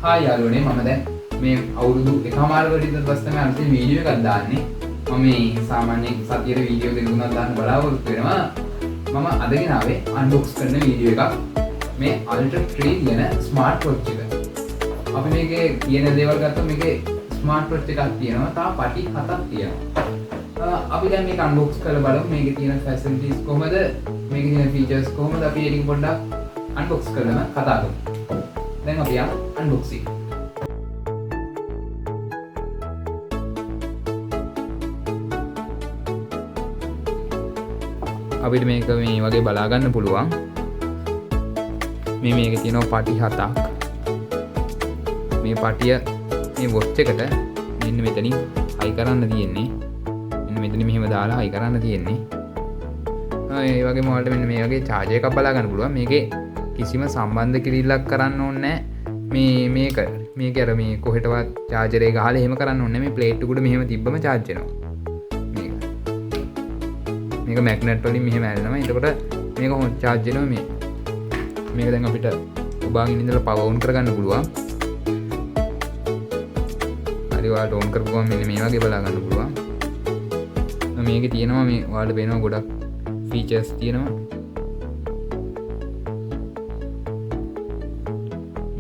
Hi යාළුවනේ මම දැන් මේ අවුරුදු එකමාරකට විතර පස්සේ තමයි අලුතෙන් වීඩියෝ එකක් දාන්නේ. මම මේ සාමාන්‍යයෙන් සතියේ වීඩියෝ දෙක තුනක් දාන්න බලාපොරොත්තු වෙනවා. මම අද ගෙනාවේ අන්බොක්ස් කරන වීඩියෝ එකක්. මේ Ultra 3 කියන Smartwatch එක. අපි මේකේ කියන දේවල් ගත්තොත් මේකේ Smartwatch එකක් තියෙනවා. තා පටි 7ක් තියෙනවා. අපි දැන් මේක අන්බොක්ස් කරලා බලමු. මේකේ තියෙන ෆැසිලිටිස් කොහමද? මේකේ තියෙන ෆීචර්ස් කොහමද? අපි ඒක පොඩ්ඩක් අන්බොක්ස් කරලා කතා කරමු. දැන් අපි යමු unboxing. අපිට මේක මේ වගේ බලා ගන්න පුළුවන්. මේකේ තියෙනවා පටි 7ක්. මේ පටිය මේ වොච් එකට මෙන්න මෙතනින් හයි කරන්න තියෙන්නේ. මෙන්න මෙතන මෙහෙම දාලා හයි කරන්න තියෙන්නේ. ඒ වගේම ඔයාලට මෙන්න මේ වගේ charger එකක් බලා ගන්න පුළුවන්. මේකේ කිසිම සම්බන්ධ කිරිල්ලක් කරන්න ඕනේ නැහැ. මේක අර මේ කොහෙටවත් charger එක ගහලා එහෙම කරන්න ඕනේ නැහැ. මේ plate උඩ මෙහෙම තිබ්බම charge වෙනවා. මේක magnet වලින් මෙහෙම ඇල්ලනවා. එතකොට මේක charge වෙනවා මේක දැන් අපිට ඔබාගෙන ඉඳලා power on කරගන්න පුළුවන්. හරි ඔයාලට on කරපුවම මෙන්න මේ වගේ බලා ගන්න පුළුවන්. මේකේ තියෙනවා මේ ඔයාලට පේනවා ගොඩක් features තියෙනවා.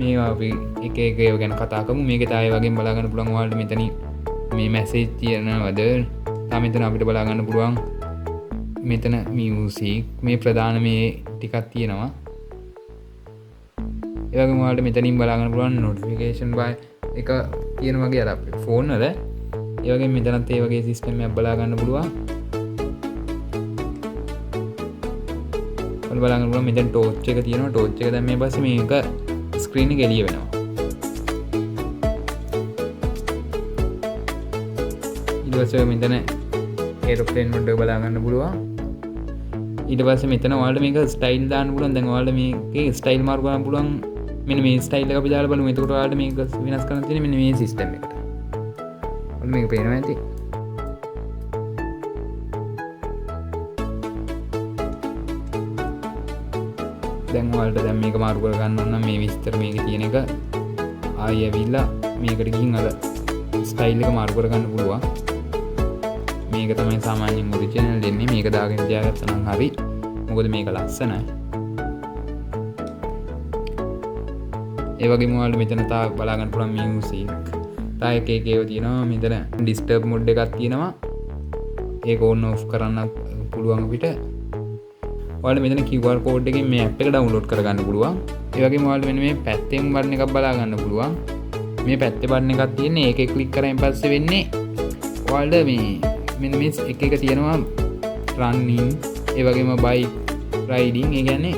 මේවා අපි එක එක ඒවා ගැන කතා කරමු. මේකේ තාය වගේම බලා ගන්න පුළුවන් ඔයාලට මෙතනින් මේ message තියෙනවද? තා මෙතන අපිට බලා ගන්න පුළුවන් මෙතන music මේ ප්‍රධාන මේ ටිකක් තියෙනවා. ඒ වගේම ඔයාලට මෙතනින් බලා ගන්න පුළුවන් notification bar එක තියෙන වගේ අර අපේ ෆෝන් වල. ඒ වගේම මෙතනත් ඒ වගේ සිස්ටම් එකක් බලා ගන්න පුළුවන්. ඔයාලට බලා ගන්න පුළුවන් මෙතන torch එක තියෙනවා. torch එක දැන් මේ පස්සේ මේක ස්ක්‍රීන් එක එළිය වෙනවා. ඊට පස්සේ මෙතන aeroplane mode එක බලා ගන්න පුළුවන්. ඊට පස්සේ මෙතන ඔයාලට මේක ස්ටයිල් දාන්න පුළුවන්. දැන් ඔයාලට මේකේ ස්ටයිල් මාරු කරන්න පුළුවන්. මෙන්න මේ ස්ටයිල් එක අපි දාලා බලමු. එතකොට ඔයාලට මේක වෙනස් කරන්න තියෙන්නේ මෙන්න මේ සිස්ටම් එකට. ඔයාලට මේක පේනවා ඇති. දැන් ඔයාලට දැන් මේක මාරු කර ගන්න ඕන නම් මේ විස්තර මේකේ තියෙන එක ආයෙ ඇවිල්ලා මේකට ගිහින් අර ස්ටයිල් එක මාරු කර ගන්න පුළුවන්. මේක තමයි සාමාන්‍යයෙන් ඔරිජිනල් දෙන්නේ. මේක දාගෙන තියාගත්තා නම් හරි. මොකද මේක ලස්සනයි. ඒ වගේම ඔයාලට මෙතන තා බලා ගන්න පුළුවන් music. තා එක ඒවා තියෙනවා. මෙතන disturb mode එකක් තියෙනවා. ඒක on off කරන්න පුළුවන් අපිට. ඔයාලට මෙතන QR code එකකින් මේ app එක download කරගන්න පුළුවන්. ඒ වගේම ඔයාලට මෙන්න මේ පැත්තෙන් බටන් එකක් බලා ගන්න පුළුවන්. මේ පැත්තේ බටන් එකක් තියෙන්නේ. ඒකේ ක්ලික් කරායින් පස්සේ වෙන්නේ ඔයාලට මෙන්න මේ එක තියෙනවා running, ඒ වගේම bike riding. ඒ කියන්නේ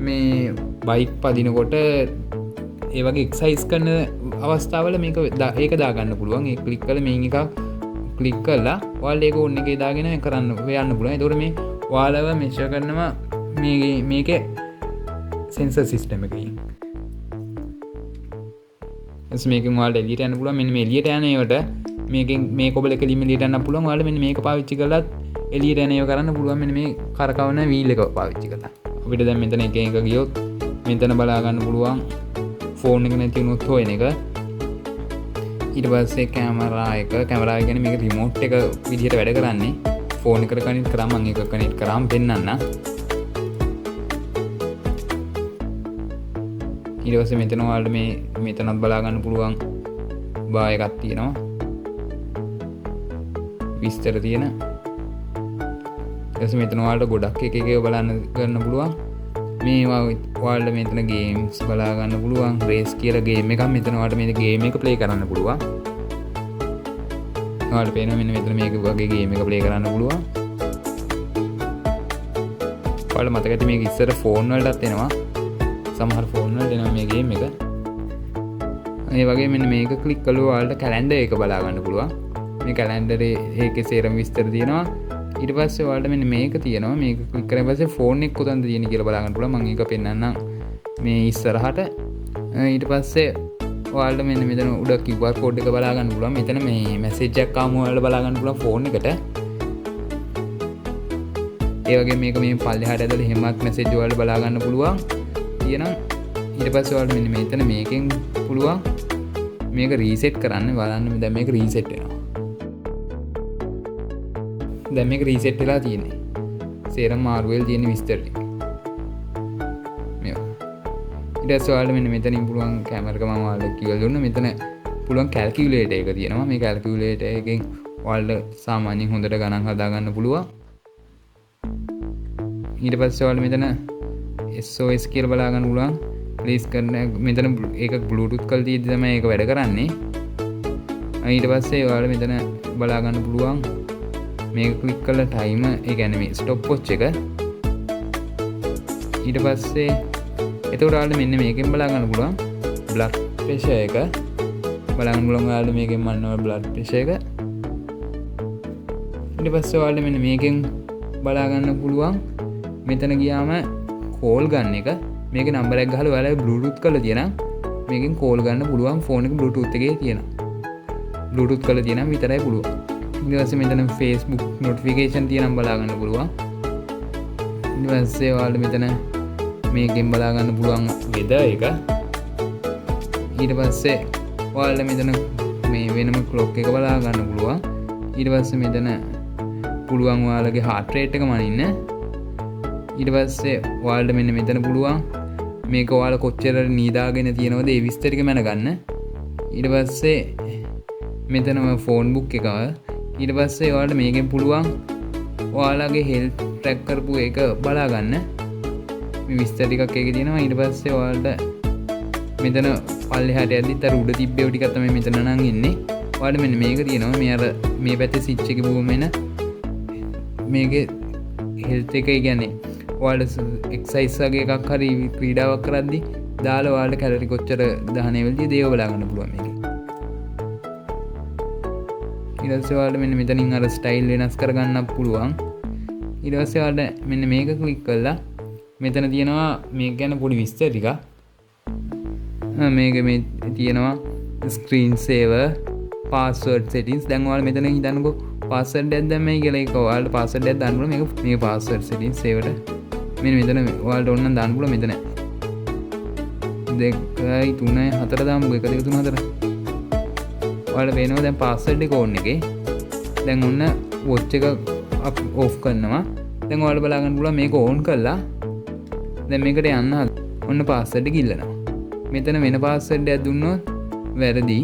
මේ බයික් පදිනකොට ඒ වගේ එක්සයිස් කරන අවස්ථාවල මේක ඒක දාගන්න පුළුවන්. ඒ ක්ලික් කරලා මේන් එකක් ක්ලික් කරලා ඔයාලා ඒක ඕන් එකේ දාගෙන කරන්න යන්න පුළුවන්. ඒතකොට මේ ඔයාලව මෙෂර් කරනවා මේකේ සෙන්සර් සිස්ටම් එකකින්. එස් මේකෙන් ඔයාලට එළියට යන්න පුළුවන්. මෙන්න මේ එළියට යන ඒවට මේකෙන් මේ කොබල එක එළියට යන්න පුළුවන්. ඔයාලා මෙන්න මේක පාවිච්චි කරලා එළියට යන ඒවා කරන්න පුළුවන්. මෙන්න මේ කරකවන වීල් එක පාවිච්චි කරලා. අපිට දැන් මෙතන එක ගියොත් මෙතන බලා ගන්න පුළුවන් ෆෝන් එක නැති වුණොත් හොයන එක. ඊට පස්සේ කැමරා එක කියන්නේ මේක රිමෝට් එක විදිහට වැඩ කරන්නේ. ෆෝන් එකට කනෙක්ට් කරාම මම ඒක කනෙක්ට් කරාම පෙන්නන්න. ඊට පස්සේ මෙතන ඔයාලට මෙතනත් බලා ගන්න පුළුවන් බා එකක් තියෙනවා. විස්තර තියෙන. ඊට මෙතන ඔයාලට ගොඩක් එක බලන්න ගන්න පුළුවන්. මේවා ඔයාලට මෙතන ගේම්ස් බලා ගන්න පුළුවන්. රේස් කියලා ගේම් එකක් මෙතන ඔයාලට මේ ගේම් එක ප්ලේ කරන්න පුළුවන්. ඔයාලට පේනවා මෙන්න මෙතන මේක වගේ ගේම් එක ප්ලේ කරන්න පුළුවන්. ඔයාලට මතක ඇති මේක ඉස්සර ෆෝන් වලටත් එනවා. සමහර ෆෝන් වලට එනවා මේ ගේම් එක. ඒ වගේ මෙන්න මේක ක්ලික් කළොත් ඔයාලට කැලෙන්ඩර් එක බලා ගන්න පුළුවන්. මේ කැලෙන්ඩරේ ඒකේ සේරම විස්තර තියෙනවා. ඊට පස්සේ ඔයාලට මෙන්න මේක තියෙනවා. මේක ක්ලික් කරලා පස්සේ ෆෝන් එක කොතනද තියෙන්නේ කියලා බලා ගන්න පුළුවන්. මම ඒක පෙන්නන්නම් මේ ඉස්සරහට. ඊට පස්සේ ඔයාලට මෙන්න මෙතන උඩ QR code එක බලා ගන්න පුළුවන්. මෙතන මේ මැසේජ් එකක් ආවම ඔයාලට බලා ගන්න පුළුවන් ෆෝන් එකට. ඒ වගේ මේක මේ පල්ලෙහාට ඇදලා එහෙමත් මැසේජ් ඔයාලට බලා ගන්න පුළුවන්. තියෙනවා. ඊට පස්සේ ඔයාලට මෙන්න මෙතන මේකෙන් පුළුවන් මේක රීසෙට් කරන්න. බලන්න දැන් මේක රීසෙට් වෙනවා. දැන් මේක රීසෙට් වෙලා තියෙන්නේ. සේරම මාරු වෙලා තියෙන විස්තර ටික. මේවා. ඊට පස්සේ ඔයාලට මෙන්න මෙතනින් පුළුවන් කැමරා එක මම ඔයාලට කියලා දුන්නා. මෙතන පුළුවන් කැල්කියුලේටර් එක තියෙනවා. මේ කැල්කියුලේටර් එකෙන් ඔයාලට සාමාන්‍යයෙන් හොඳට ගණන් හදා ගන්න පුළුවන්. ඊට පස්සේ ඔයාලට මෙතන SOS කියලා බලා ගන්න පුළුවන්. ප්ලේස් කරන මෙතන ඒක බ්ලූටූත් කරලා තියෙද්දි තමයි ඒක වැඩ කරන්නේ. ඊට පස්සේ ඔයාලට මෙතන බලා ගන්න පුළුවන් මේක ක්ලික් කරලා ටයිමර් ඒ කියන්නේ මේ ස්ටොප් වොච් එක. ඊට පස්සේ එතකොට ඔයාලට මෙන්න මේකෙන් බලා ගන්න පුළුවන් බ්ලඩ් ප්‍රෙෂර් එක. බලන්න පුළුවන් ඔයාලට මේකෙන් මන්නව බ්ලඩ් ප්‍රෙෂර් එක. ඊට පස්සේ ඔයාලට මෙන්න මේකෙන් බලා ගන්න පුළුවන් මෙතන ගියාම කෝල් ගන්න එක. මේකේ නම්බර් එක ගහලා ඔයාලා බ්ලූටූත් කරලා තියෙනවා. මේකෙන් කෝල් ගන්න පුළුවන් ෆෝන් එක බ්ලූටූත් එකේ තියෙනවා. බ්ලූටූත් කරලා තියෙනවා විතරයි පුළුවන්. ඊට පස්සේ මෙතන Facebook notification තියෙනවා බලා ගන්න පුළුවන්. ඊට පස්සේ ඔයාලට මෙතන මේකෙන් බලා ගන්න පුළුවන් weather එක. ඊට පස්සේ ඔයාලට මෙතන මේ වෙනම clock එක බලා ගන්න පුළුවන්. ඊට පස්සේ මෙතන පුළුවන් ඔයාලගේ heart rate එක මනින්න. ඊට පස්සේ ඔයාලට මෙන්න මෙතන පුළුවන් මේක ඔයාලා කොච්චර නීදාගෙන තියෙනවද ඒ විස්තර ටික මැනගන්න. ඊට පස්සේ මෙතන ෆෝන් බුක් එක. ඊට පස්සේ ඔයාලට මේකෙන් පුළුවන් ඔයාලගේ හෙල්ත් ට්‍රැක් කරපු එක බලා ගන්න. මේ විස්තර ටිකක් එකේ තියෙනවා. ඊට පස්සේ ඔයාලට මෙතන පල්ලෙහාට යද්දිත් අර උඩ තිබ්බේ ටිකක් තමයි මෙතන නම් ඉන්නේ. ඔයාලට මෙන්න මේක තියෙනවා. මේ අර මේ පැත්තේ ස්විච් එකේ බුවම එන මේකේ හෙල්ත් එක කියන්නේ ඔයාලට එක්සයිස් වගේ එකක් හරි ක්‍රීඩාවක් කරද්දි දාලා ඔයාලට කැලරි කොච්චර දහනය වෙලදී දේව බලා ගන්න පුළුවන් මේකේ. ඊට පස්සේ ඔයාලට මෙන්න මෙතනින් අර ස්ටයිල් වෙනස් කරගන්නත් පුළුවන්. ඊට පස්සේ ඔයාලට මෙන්න මේක ක්ලික් කරලා මෙතන තියෙනවා මේක ගැන පොඩි විස්තර ටිකක්. මේක මේ තියෙනවා ස්ක්‍රීන් සේවර් පාස්වර්ඩ් සෙටින්ග්ස්. දැන් ඔයාලා මෙතන හිතන්නකෝ පාස්වර්ඩ් එකක් දැම්මයි කියලා. ඒක ඔයාලට පාස්වර්ඩ් එකක් දාන්න පුළුවන්. මේක පාස්වර්ඩ් සෙටින්ග්ස් සේවට මෙන්න මෙතන ඔයාලට ඕන නම් දාන්න පුළුවන්. මෙතන 2 3 4 දාමුකෝ. 1 2 3 4 ඔයාලට පේනවා දැන් පාස්වර්ඩ් එක ඕන් එකේ. දැන් ඔන්න වොච් එක ඔෆ් කරනවා. දැන් ඔයාලට බලා ගන්න පුළුවන් මේක ඕන් කරලා දැන් මේකට යන්න ඔන්න පාස්වර්ඩ් එක ඉල්ලනවා. මෙතන වෙන පාස්වර්ඩ් එකක් දුන්නොත් වැරදි.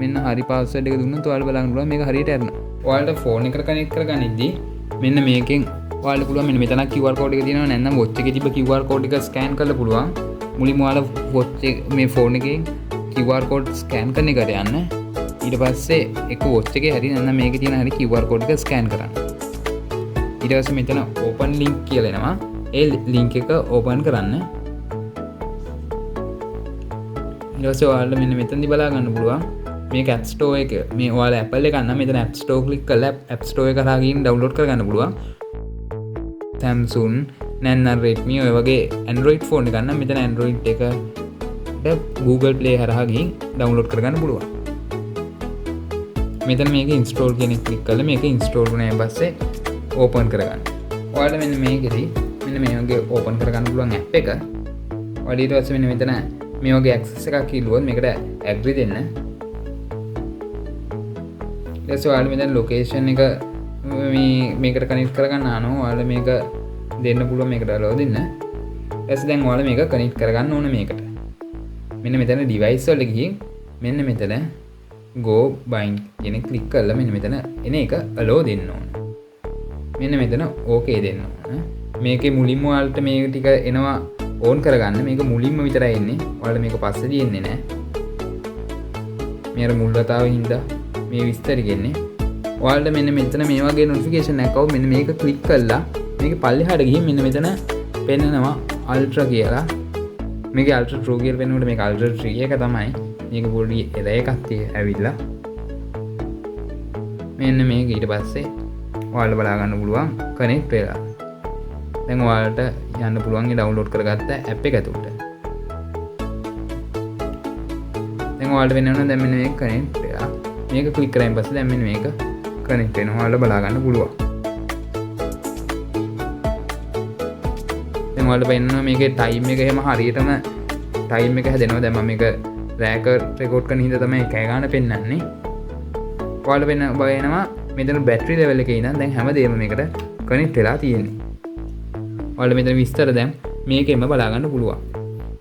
මෙන්න හරි පාස්වර්ඩ් එක දුන්නොත් ඔයාලට බලා ගන්න පුළුවන් මේක හරියට යනවා. ඔයාලට ෆෝන් එකට කනෙක්ට් කරගනිද්දී මෙන්න මේකෙන් ඔයාලට පුළුවන් මෙන්න මෙතන QR code එක තියෙනවා. නැත්නම් වොච් එකේ තිබ්බ QR code එක ස්කෑන් කරලා පුළුවන්. මුලින්ම ඔයාලා වොච් එක මේ ෆෝන් එකෙන් QR code ස්කෑන් කරන එකට යන්න. ඊට පස්සේ එක වොච් එකේ හරි නැත්නම් මේකේ තියෙන හරි QR code එක ස්කෑන් කරන්න. ඊට පස්සේ මෙතන open link කියලා එනවා. ඒ link එක open කරන්න. ඊට පස්සේ ඔයාලට මෙන්න මෙතනදී බලා ගන්න පුළුවන් මේක App Store එක. මේ ඔයාලා Apple එක ගන්න මෙතන App Store click කරලා App Store එක කරා ගිහින් download කරගන්න පුළුවන්. Samsung නැත්නම් Redmi ඔය වගේ Android phone එක ගන්න මෙතන Android එක Google Play හරහා ගිහින් download කරගන්න පුළුවන්. මෙතන මේක install කියන එක click කරලා මේක install වුණාන් පස්සේ open කරගන්න. ඔයාලට මෙන්න මේකෙදි මෙන්න මේ වගේ open කරගන්න පුළුවන් app එක. ඔයාලා ඊට පස්සේ මෙන්න මෙතන මේ වගේ access එකක් ඉල්ලුවොත් මේකට agree දෙන්න. ඊට ඔයාලා මෙතන location එක මේකට connect කරගන්න අහනවා. ඔයාලා මේක දෙන්න පුළුවන් මේකට allow දෙන්න. ඊට දැන් ඔයාලා මේක connect කරගන්න ඕන මේකට. මෙන්න මෙතන device වල ගිහින් මෙන්න මෙතන go bind කියන click කරලා මෙන්න මෙතන එන එක allow දෙන්න ඕන. මෙන්න මෙතන okay දෙන්න ඕන. මේකේ මුලින්ම ඔයාලට මේක ටික එනවා on කරගන්න. මේක මුලින්ම විතරයි එන්නේ. ඔයාලා මේක පස්සේදී එන්නේ නැහැ. මේ අර මුල් වතාවේ හින්දා මේ විස්තර ගෙන්නේ. ඔයාලට මෙන්න මෙතන මේ වගේ notification එකක් આવුව මෙන්න මේක click කරලා මේක පල්ලෙහාට ගිහින් මෙන්න මෙතන පෙන්නනවා ultra කියලා. මේකේ ultra true කියලා පෙන්නනකොට මේක ultra 3 එක තමයි. මේක පොඩි error එකක් ඇවිල්ලා. මෙන්න මේක ඊට පස්සේ ඔයාලට බලා ගන්න පුළුවන් connect වෙලා. දැන් ඔයාලට යන්න පුළුවන් ඒ download කරගත්ත app එක ඇතුළට. දැන් ඔයාලට වෙනවා දැන් මෙන්න මේක connect වෙලා. මේක click කරායින් පස්සේ දැන් මෙන්න මේක connect වෙනවා. ඔයාලට බලා ගන්න පුළුවන්. දැන් ඔයාලට පෙන්නනවා මේකේ time එක එහෙම හරියටම ටයිම් එක හැදෙනවා. දැන් මම මේක රෙකෝඩ් කරන හින්දා තමයි කෑ ගන්න පෙන්නන්නේ. ඔයාලට වෙන බලනවා මෙතන බැටරි ලෙවල් එකේ ඉඳන් දැන් හැමදේම මේකට කනෙක්ට් වෙලා තියෙන්නේ. ඔයාලට මෙතන විස්තර දැන් මේකෙම බලා ගන්න පුළුවන්.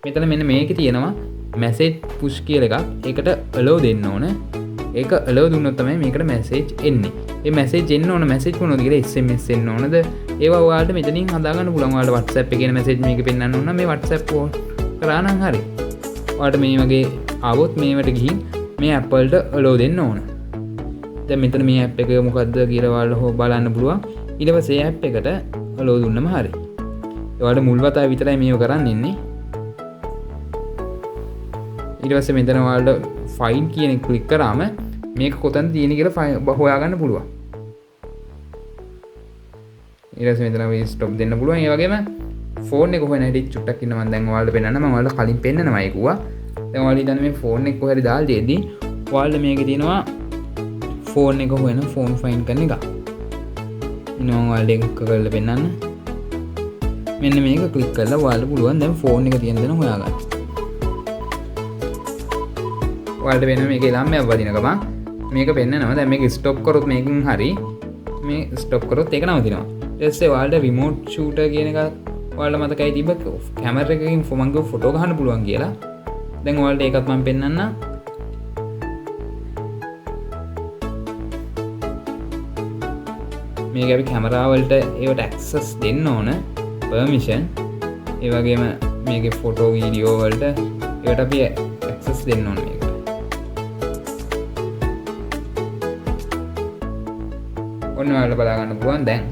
මෙතන මෙන්න මේකේ තියෙනවා මැසේජ් පුෂ් කියලා එකක්. ඒකට allow දෙන්න ඕන. ඒක allow දුන්නොත් තමයි මේකට මැසේජ් එන්නේ. මේ මැසේජ් එන්න ඕන මැසේජ් මොනවද කියලා SMS එන්න ඕනද? ඒවා ඔයාලට මෙතනින් හදා ගන්න පුළුවන්. ඔයාලට WhatsApp එකේ මැසේජ් මේක පෙන්නන්න ඕන නම් මේ WhatsApp කරා නම් හරි. ඔයාලට මේ වගේ ආවොත් මේවට ගිහින් මේ app වලට allow දෙන්න ඕන. දැන් මෙතන මේ app එක මොකද්ද කියලා ඔයාලට බලන්න පුළුවන්. ඊට පස්සේ app එකට allow දුන්නම හරි. ඔයාලට මුල් වතාවේ විතරයි මේව කරන්න ඉන්නේ. ඊට පස්සේ මෙතන ඔයාලට find කියන එක ක්ලික් කරාම මේක කොතනද තියෙන්නේ කියලා හොයාගන්න පුළුවන්. ඊට පස්සේ මෙතන මේ stop දෙන්න පුළුවන්. ඒ වගේම ෆෝන් එක හොයන හැටි චුට්ටක් ඉන්න මම දැන් ඔයාලට පෙන්නන්න මම ඔයාලට කලින් පෙන්නනවා ඒකුවා. දැන් ඔයාලට ඉතින් මේ ෆෝන් එක කොහරි දාලා දෙද්දී ඔයාලට මේකේ තියෙනවා ෆෝන් එක හොයන ෆෝන් ෆයින්ඩ් කරන එක. ඉන්නවා ඔයාලට එක කරලා පෙන්නන්න. මෙන්න මේක ක්ලික් කරලා ඔයාලට පුළුවන් දැන් ෆෝන් එක තියෙන දේ හොයාගන්න. ඔයාලට වෙන මේකේ ළම්මයක් වදින ගමන් මේක පෙන්නනවා. දැන් මේක ස්ටොප් කරොත් මේකෙන් හරි මේ ස්ටොප් කරොත් ඒක නවතිනවා. ඊට පස්සේ ඔයාලට රිමෝට් ෂූටර් කියන එක ඔයාලට මතකයි තිබ්බ කැමරා එකකින් මම ෆොටෝ ගන්න පුළුවන් කියලා. දැන් ඔයාලට ඒකත් මම පෙන්නන්නම්. මේක අපි කැමරා වලට ඒවට ඇක්සස් දෙන්න ඕන පර්මිෂන්. ඒ වගේම මේකේ ෆොටෝ වීඩියෝ වලට ඒවට අපි ඇක්සස් දෙන්න ඕන මේකට. ඔන්න ඔයාලට බලා ගන්න පුළුවන් දැන්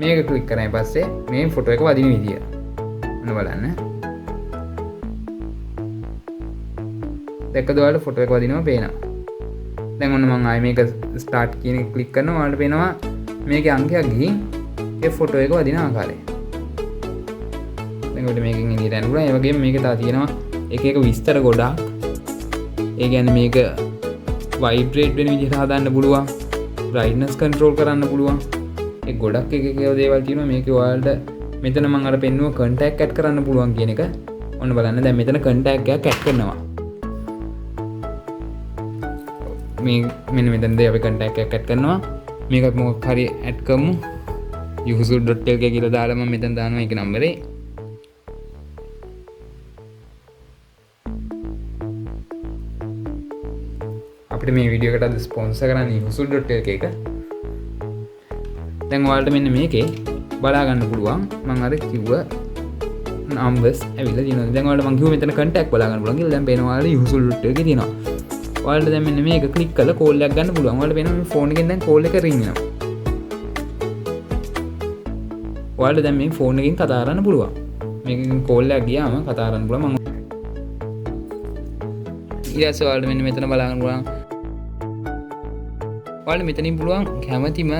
මේක ක්ලික් කරායින් පස්සේ මේ ෆොටෝ එක වදින විදිය. ඔන්න බලන්න. දැක්කද ඔයාලට ෆොටෝ එක වදිනවා පේනවා. දැන් ඔන්න මම ආයේ මේක ස්ටාර්ට් කියන එක ක්ලික් කරනවා. ඔයාලට පේනවා මේකේ අංකයක් ගිහින් ඒ ෆොටෝ එක වදින ආකාරය. දැන් ඔයාලට මේකෙන් එළියට යන්න පුළුවන්. ඒ වගේම මේකේ තා තියෙනවා එක එක විස්තර ගොඩාක්. ඒ කියන්නේ මේක වයිබ්‍රේට් වෙන විදිහට හදන්න පුළුවන්. brightness control කරන්න පුළුවන්. ඒ ගොඩක් එක දේවල් තියෙනවා. මේකේ ඔයාලට මෙතන මම අර පෙන්නුව contact add කරන්න පුළුවන් කියන එක. ඔන්න බලන්න දැන් මෙතන contact එකක් add කරනවා. මේ මෙන්න මෙතනදී අපි contact එකක් add කරනවා. මේකත් මොකක් හරි add කරමු. user.lk කියලා දාලා මම මෙතන දානවා ඒකේ නම්බරේ. අපිට මේ වීඩියෝ එකට අද ස්පොන්සර් කරන්නේ user.lk එක. දැන් ඔයාලට මෙන්න මේකේ බලා ගන්න පුළුවන්. මම අර කිව්ව numbers ඇවිල්ලා තියෙනවා. දැන් ඔයාලට මම කිව්ව මෙතන contact බලා ගන්න පුළුවන් කියලා. දැන් පේනවා ඔයාලට user.lk තියෙනවා. ඔයාලට දැන් මෙන්න මේක ක්ලික් කරලා කෝල් එකක් ගන්න පුළුවන්. ඔයාලට වෙන මේ ෆෝන් එකෙන් දැන් කෝල් එක රින් වෙනවා. ඔයාලට දැන් මේ ෆෝන් එකෙන් කතා කරන්න පුළුවන්. මේකෙන් කෝල් එකක් ගියාම කතා කරන්න පුළුවන්. මම ඊට පස්සේ ඔයාලට මෙන්න මෙතන බලා ගන්න පුළුවන්. ඔයාලට මෙතනින් පුළුවන් කැමැතිම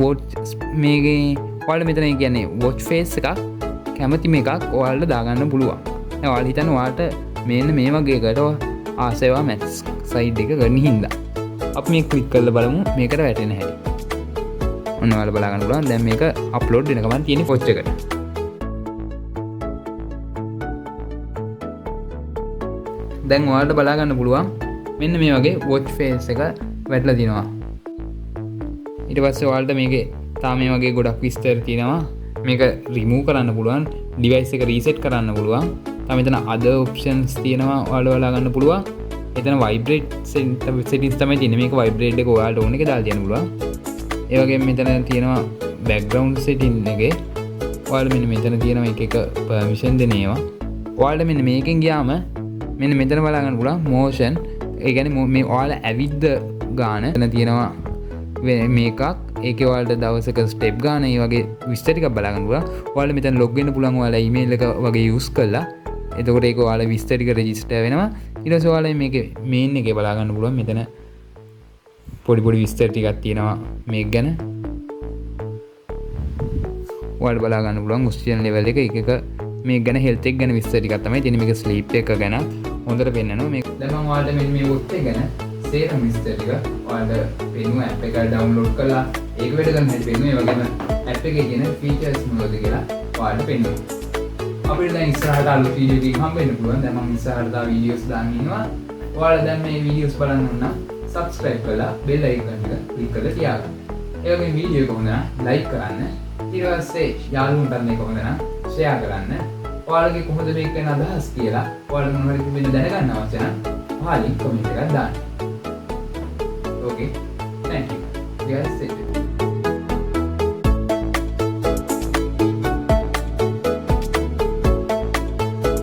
watch මේකේ ඔයාලට මෙතන කියන්නේ watch face එකක් කැමැතිම එකක් ඔයාලට දාගන්න පුළුවන්. දැන් ඔයාලා හිතන්න ඔයාලට මෙන්න මේ වගේ එකට ආසේවා මැක්ස් සයිඩ් එක ගන්න හින්දා අපි මේක ක්ලික් කරලා බලමු මේකට වැටෙන හැටි. ඔන්න ඔයාලා බලා ගන්න පුළුවන්. දැන් මේක අප්ලෝඩ් වෙන ගමන් තියෙන watch එකට. දැන් ඔයාලට බලා ගන්න පුළුවන් මෙන්න මේ වගේ watch face එක වැටලා තිනවා. ඊට පස්සේ ඔයාලට මේකේ තාම මේ වගේ ගොඩක් විස්තර තියෙනවා. මේක රිමූව් කරන්න පුළුවන්. ඩිවයිස් එක රීසෙට් කරන්න පුළුවන්. තාම මෙතන other options තියෙනවා. ඔයාලට බලා ගන්න පුළුවන්. එතන vibrate settings තමයි තියෙන්නේ. මේක vibrate එක ඔයාලට ඕන එක දාලා තියන්න පුළුවන්. ඒ වගේම මෙතන තියෙනවා background setting එකේ ඔයාලා මෙන්න මෙතන තියෙනවා එක එක permission දෙන ඒවා. ඔයාලට මෙන්න මේකෙන් ගියාම මෙන්න මෙතන බලා ගන්න පුළුවන් motion. ඒ කියන්නේ මේ ඔයාලා ඇවිද්ද ගාන එතන තියෙනවා මේකක්. ඒකේ ඔයාලට දවසක ස්ටෙප් ගාන ඒ වගේ විස්තර ටිකක් බලා ගන්න පුළුවන්. ඔයාලා මෙතන log වෙන්න පුළුවන් ඔයාලා email එක වගේ use කරලා. එතකොට ඒක ඔයාලා විස්තර ටික register වෙනවා. ඊට පස්සේ ඔයාලා මේකේ main එකේ බලා ගන්න පුළුවන්. මෙතන පොඩි පොඩි විස්තර ටිකක් තියෙනවා මේක ගැන. ඔයාලා බලා ගන්න පුළුවන් oxygen level එක එක මේක ගැන health එක ගැන විස්තර ටිකක් තමයි තියෙන්නේ. මේක sleep එක ගැන හොඳට පෙන්නනවා. මේක දැන් මම ඔයාලට මෙන්න මේ watch එක ගැන සේරම විස්තර ටික ඔයාලට පෙන්නුවා. app එක download කරලා ඒක වැඩ ගන්න හැටි පෙන්නුවා. ඒ වගේම app එකේ තියෙන features මොනවද කියලා ඔයාලට පෙන්නුවා. අපිට දැන් ඉස්සරහට අලුත් වීඩියෝ එකක් හම්බ වෙන්න පුළුවන්. දැන් මම ඉස්සරහට තව වීඩියෝස් දාන්න ඉන්නවා. ඔයාලා දැන් මේ වීඩියෝස් බලන්න ඕන නම් subscribe කරලා bell icon එක click කරලා තියාගන්න. ඒ වගේම වීඩියෝ එක හොඳ නම් like කරන්න. ඊට පස්සේ යාළුවන්ටත් මේක හොඳ නම් share කරන්න. ඔයාලගේ කොහොමද මේක ගැන අදහස් කියලා ඔයාලට මොනවා හරි වෙන දැනගන්න අවශ්‍ය නම් පහලින් comment එකක් දාන්න. Okay. Thank you. Guys,